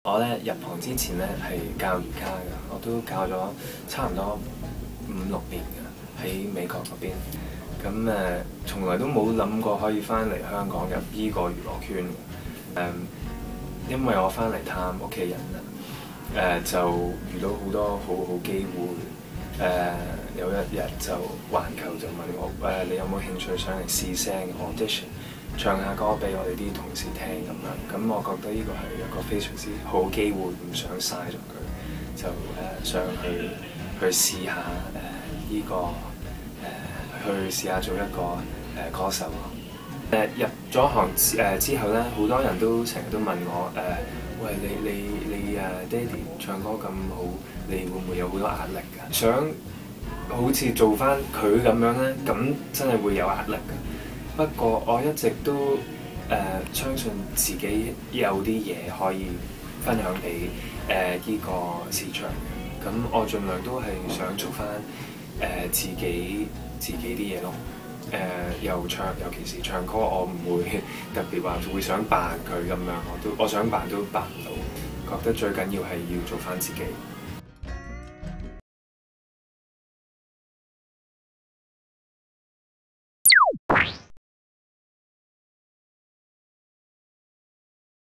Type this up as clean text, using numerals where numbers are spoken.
我咧入行之前咧係教瑜伽嘅，我都教咗差唔多5、6年嘅喺美國嗰邊。咁從來都冇諗過可以翻嚟香港入依個娛樂圈嘅。因為我翻嚟探屋企人啦，就遇到好多好好機會。有一日就環球就問我你有冇興趣上嚟試聲 audition？唱下歌俾我哋啲同事聽咁樣，咁我覺得呢個係一個非常之好機會，唔想嘥咗佢，就上去試下呢個去試下做一個歌手咯。入咗行之後咧，好多人都成日都問我喂，你爹哋唱歌咁好，你會唔會有好多壓力㗎？想好似做翻佢咁樣咧，咁真係會有壓力㗎。不過我一直都相信自己有啲嘢可以分享俾呢個市場嘅，咁我盡量都係想做翻自己啲嘢咯。尤其是唱歌，我唔會特別話會想扮佢咁樣，我想扮都扮唔到。覺得最緊要係要做翻自己。